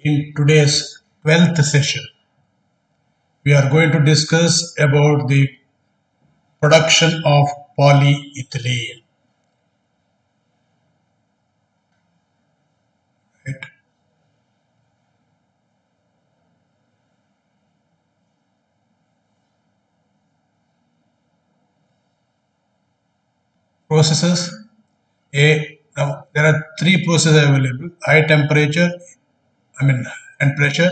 In today's 12th session, we are going to discuss about the production of polyethylene. Right? Processes. Now there are three processes available: high temperature, and pressure,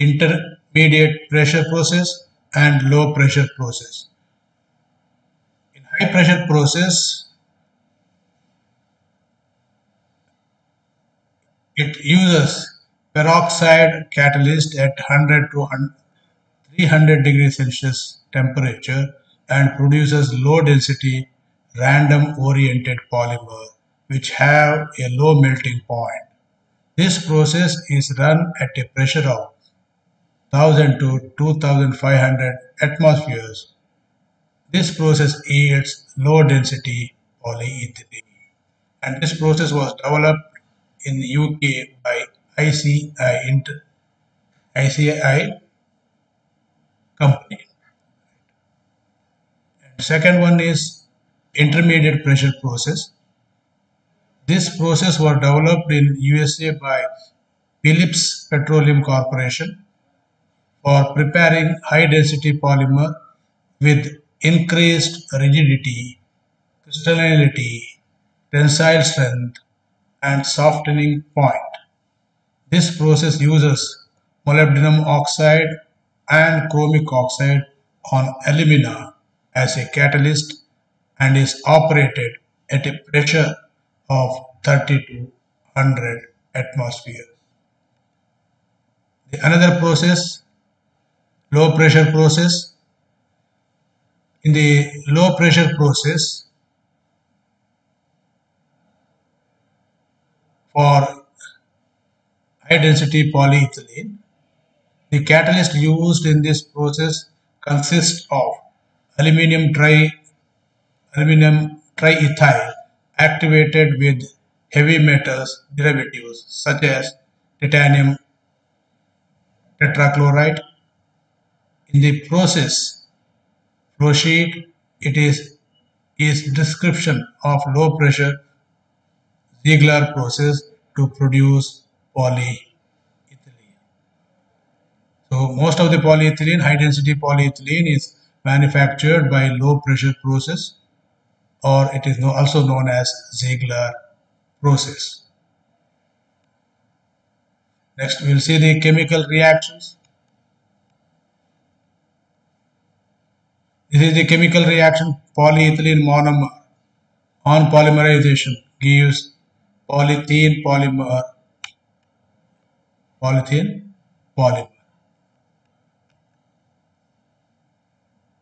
intermediate pressure process, and low pressure process. In high pressure process, it uses peroxide catalyst at 100 to 300 degrees Celsius temperature and produces low density random oriented polymer which have a low melting point. This process is run at a pressure of 1000 to 2500 atmospheres. This process yields low density polyethylene, and this process was developed in the UK by ICI company. And second one is intermediate pressure process. This process was developed in USA by Phillips Petroleum Corporation for preparing high density polymer with increased rigidity, crystallinity, tensile strength, and softening point. This process uses molybdenum oxide and chromic oxide on alumina as a catalyst and is operated at a pressure of 30 to 100 atmosphere. Another process, low pressure process. In the low pressure process, for high density polyethylene, the catalyst used in this process consists of aluminum triethyl activated with heavy metals derivatives such as titanium tetrachloride. In the process flowsheet, it is description of low pressure Ziegler process to produce polyethylene. So most of the polyethylene, high density polyethylene, is manufactured by low pressure process, or it is also known as Ziegler process. Next, we will see the chemical reactions. This is the chemical reaction. Polyethylene monomer on polymerization gives polyethylene polymer.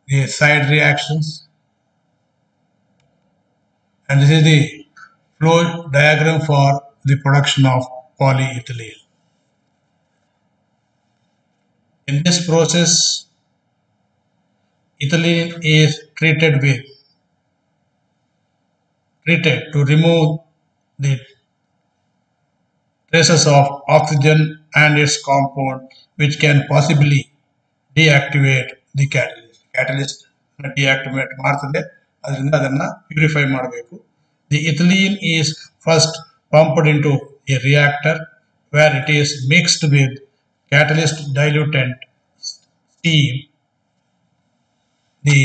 The side reactions, and this is the flow diagram for the production of polyethylene. In this process, ethylene is treated to remove the traces of oxygen and its compound which can possibly deactivate the catalyst. Catalyst deactivate ಮಾಡ್ತದೆ, ಅದರಿಂದ ಅದನ್ನ purify ಮಾಡಬೇಕು. The ethylene is first pumped into a reactor where it is mixed with catalyst diluent steam. The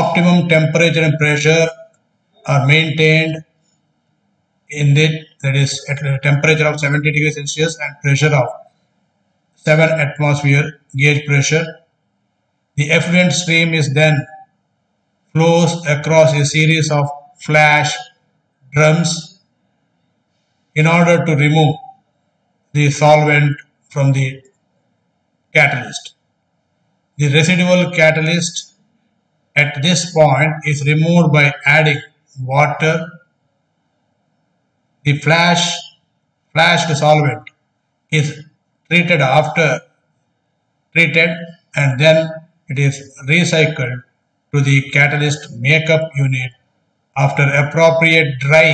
optimum temperature and pressure are maintained in it, that is at a temperature of 70 degrees Celsius and pressure of 7 atmosphere gauge pressure. The effluent stream is then flows across a series of flash drums in order to remove the solvent from the catalyst. The residual catalyst at this point is removed by adding water. The flashed solvent is treated and then it is recycled to the catalyst makeup unit after appropriate dry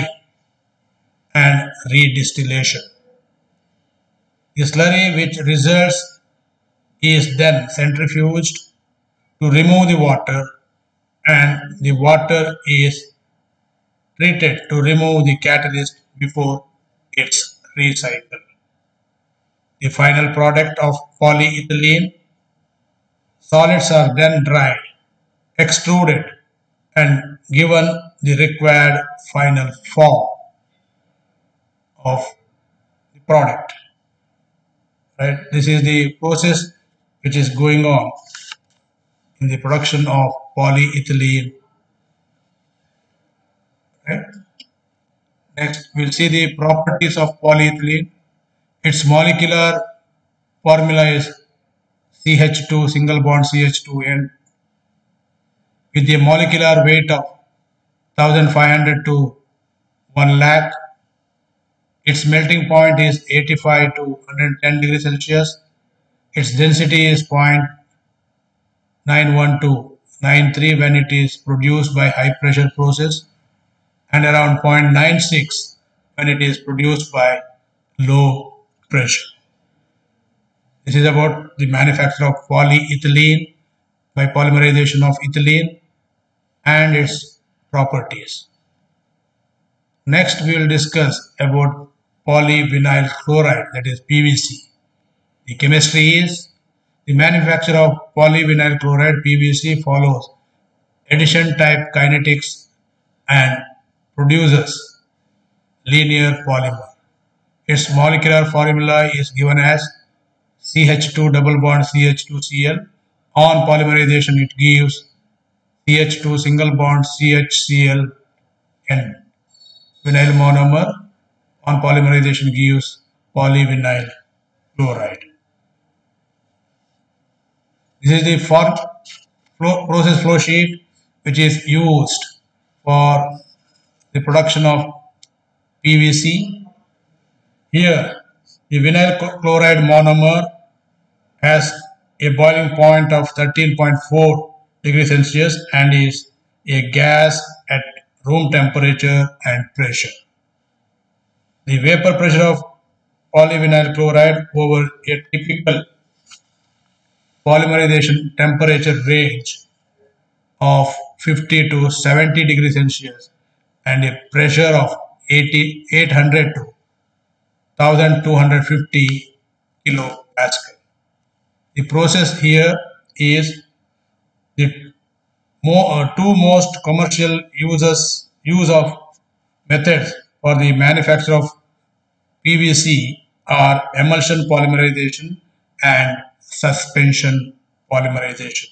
and redistillation. The slurry which results is then centrifuged to remove the water, and the water is treated to remove the catalyst before it's recycled. The final product of polyethylene solids are then dried, extruded, and given the required final form of the product. Right? This is the process which is going on in the production of polyethylene. Right? Next, we'll see the properties of polyethylene. Its molecular formula is CH2 single bond CH2N with a molecular weight of 1500 to 1 lakh. Its melting point is 85 to 110 degrees Celsius. Its density is 0.91 to 93 when it is produced by high pressure process, and around 0.96 when it is produced by low pressure. This is about the manufacture of polyethylene by polymerization of ethylene and its properties. Next, we will discuss about polyvinyl chloride, that is PVC. The chemistry is the manufacture of polyvinyl chloride PVC follows addition type kinetics and produces linear polymer. Its molecular formula is given as CH2 double bond CH2Cl. On polymerization, it gives CH2 single bond CHCl and vinyl monomer. On polymerization, gives polyvinyl chloride. This is the process flow sheet which is used for the production of PVC. Here, the vinyl chloride monomer has a boiling point of 13.4 degrees Celsius and is a gas at room temperature and pressure. The vapor pressure of polyvinyl chloride over a typical polymerization temperature range of 50 to 70 degrees Celsius and a pressure of 800 to 1250 kilopascal. The process here is the two most commercial use of methods for the manufacture of PVC are emulsion polymerization and suspension polymerization.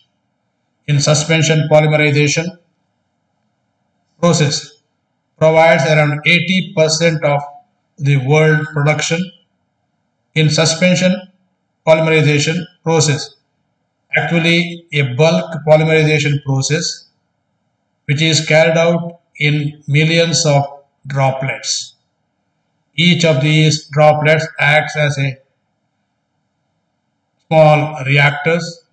In suspension polymerization process provides around 80% of the world production. In suspension polymerization process, actually a bulk polymerization process which is carried out in millions of droplets. Each of these droplets acts as a small reactors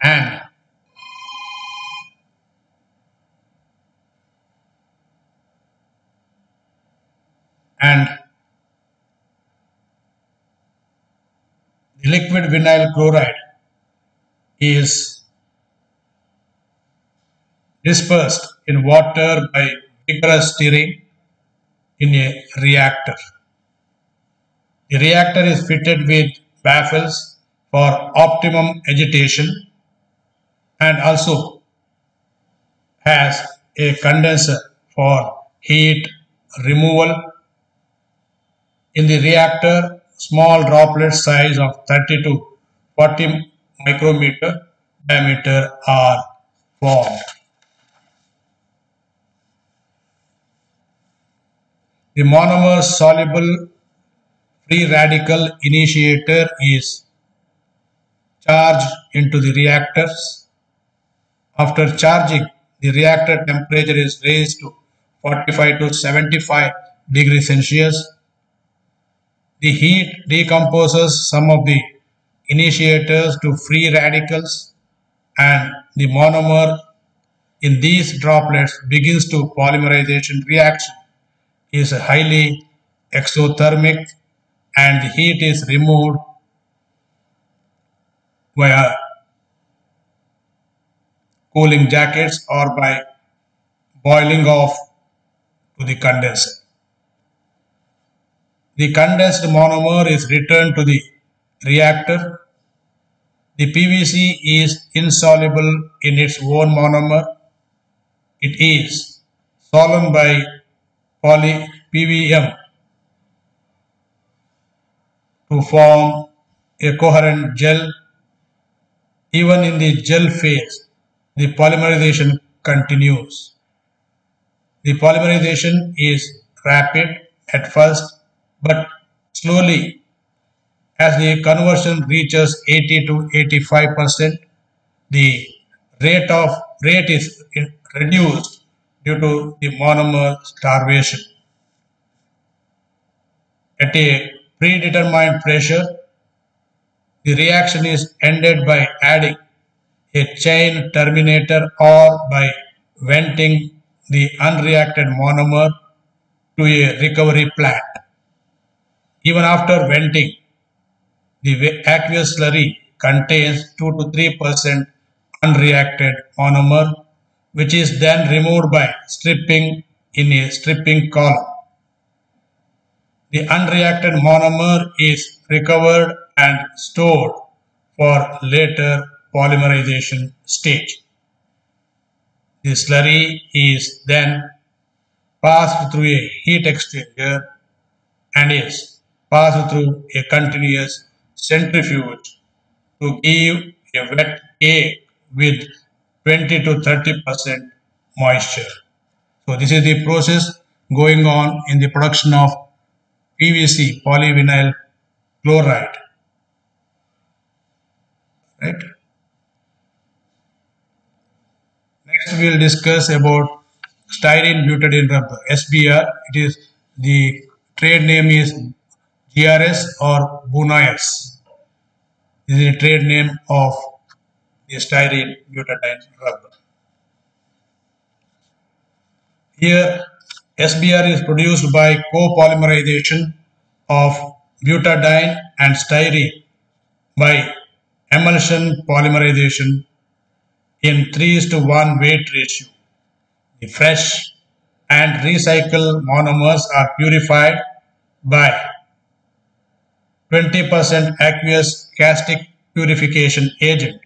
and the liquid vinyl chloride is dispersed in water by vigorous stirring in a reactor. The reactor is fitted with baffles for optimum agitation and also has a condenser for heat removal. In the reactor, small droplet size of 30 to 40 micrometer diameter are formed. The monomer soluble free radical initiator is charged into the reactors. After charging, the reactor temperature is raised to 45 to 75 degrees Celsius. The heat decomposes some of the initiators to free radicals, and the monomer in these droplets begins to polymerization reaction is highly exothermic and the heat is removed via cooling jackets or by boiling off to the condenser. The condensed monomer is returned to the reactor. The PVC is insoluble in its own monomer. It is swollen by poly-PVM to form a coherent gel. Even in the gel phase, the polymerization continues. The polymerization is rapid at first, but slowly as the conversion reaches 80 to 85%, the rate is reduced due to the monomer starvation. At a predetermined pressure, the reaction is ended by adding a chain terminator or by venting the unreacted monomer to a recovery plant. Even after venting, the aqueous slurry contains 2 to 3% unreacted monomer, which is then removed by stripping in a stripping column. The unreacted monomer is recovered and stored for later polymerization stage. The slurry is then passed through a heat exchanger and is passed through a continuous centrifuge to give a wet cake with 20 to 30% moisture. So this is the process going on in the production of PVC, polyvinyl chloride. Right? Next we will discuss about styrene butadiene rubber, SBR. It is the trade name is GRS or Bunayas. This is the trade name of the styrene butadiene rubber. Here SBR is produced by copolymerization of butadiene and styrene by emulsion polymerization in 3:1 weight ratio. The fresh and recycled monomers are purified by 20% aqueous caustic purification agent.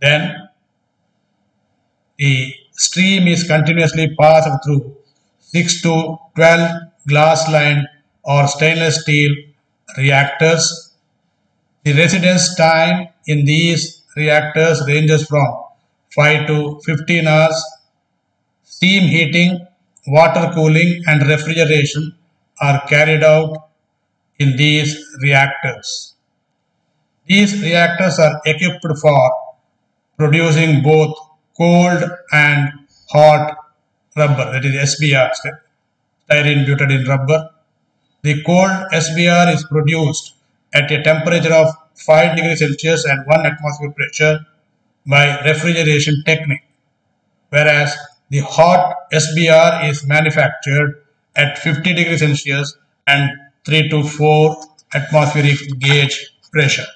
Then the stream is continuously passed through 6 to 12 glass-lined or stainless steel reactors. The residence time in these reactors ranges from 5 to 15 hours. Steam heating, water cooling and refrigeration are carried out in these reactors. These reactors are equipped for producing both cold and hot rubber, that is SBR, styrene butadiene rubber. The cold SBR is produced at a temperature of 5 degrees Celsius and 1 atmosphere pressure by refrigeration technique, whereas the hot SBR is manufactured at 50 degrees Celsius and 3 to 4 atmospheric gauge pressure.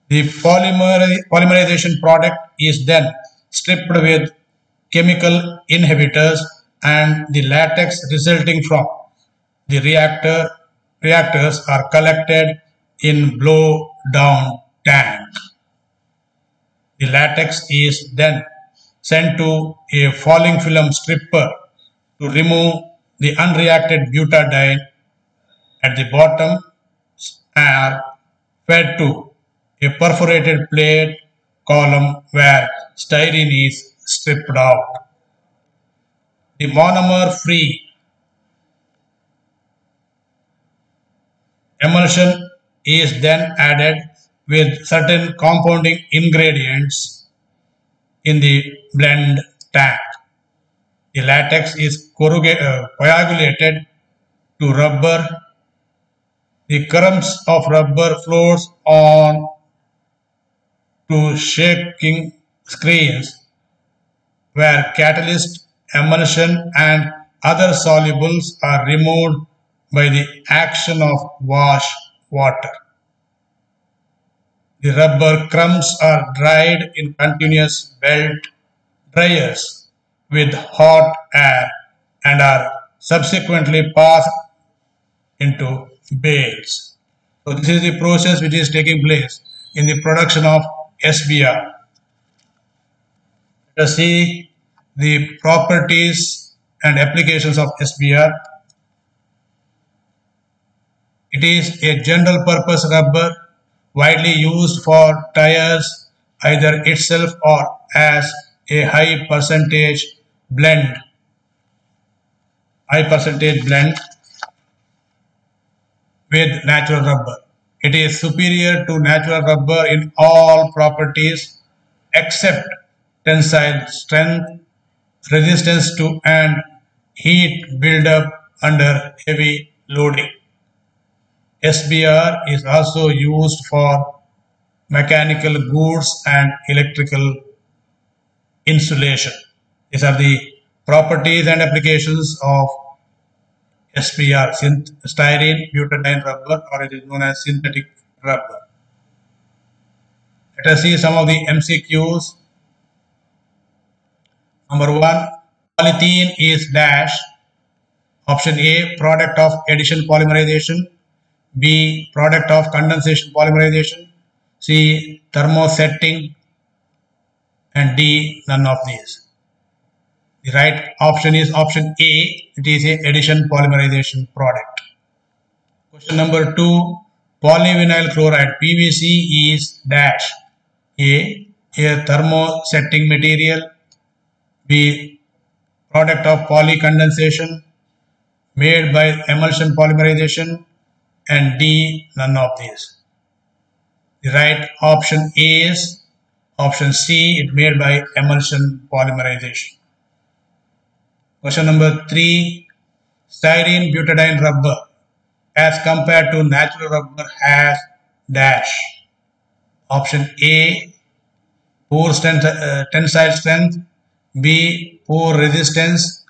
The polymerization product is then stripped with chemical inhibitors and the latex resulting from the reactors are collected in blow down tank. The latex is then sent to a falling film stripper to remove the unreacted butadiene. At the bottom are fed to a perforated plate column where styrene is stripped out. The monomer-free emulsion is then added with certain compounding ingredients in the blend tank. The latex is coagulated to rubber. The crumbs of rubber floats on to shaking screens where catalyst emulsion and other solubles are removed by the action of wash water. The rubber crumbs are dried in continuous belt dryers with hot air and are subsequently passed into bales. So this is the process which is taking place in the production of SBR. Let us see the properties and applications of SBR. It is a general purpose rubber widely used for tires either itself or as a high percentage blend with natural rubber. It is superior to natural rubber in all properties except tensile strength, resistance to and heat buildup under heavy loading. SBR is also used for mechanical goods and electrical insulation. These are the properties and applications of SBR, styrene butadiene rubber, or it is known as synthetic rubber. Let us see some of the MCQs. Number 1, polythene is dash. Option A, product of addition polymerization. B, product of condensation polymerization. C, thermosetting. And D, none of these. The right option is option A. It is a addition polymerization product. Question number 2, polyvinyl chloride PVC is dash. A thermosetting material. B, product of polycondensation made by emulsion polymerization. And D, none of these. The right option is option C, it made by emulsion polymerization. Question number 3, styrene butadiene rubber as compared to natural rubber has dash. Option A, poor tensile strength. B, poor resistance.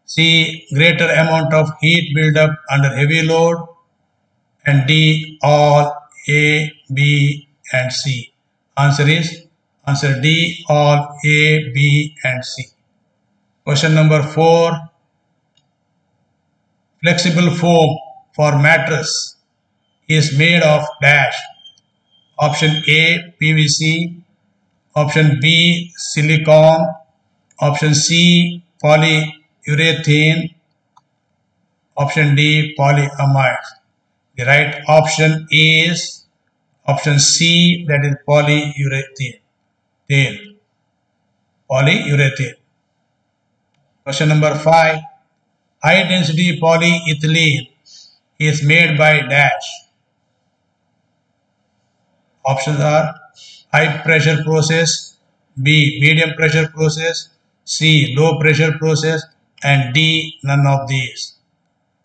C, greater amount of heat buildup under heavy load. And D, all A, B and C. Answer D, all A, B and C. Question number 4, flexible foam for mattress is made of dash. Option A, PVC. Option B, silicone. Option C, polyurethane. Option D, polyamide. The right option is option C, that is polyurethane. Polyurethane. Question number 5, high density polyethylene is made by dash. Options are high pressure process, B, medium pressure process, C, low pressure process, and D, none of these.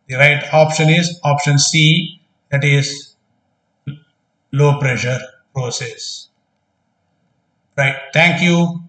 The right option is option C, that is low pressure process. Right. Thank you.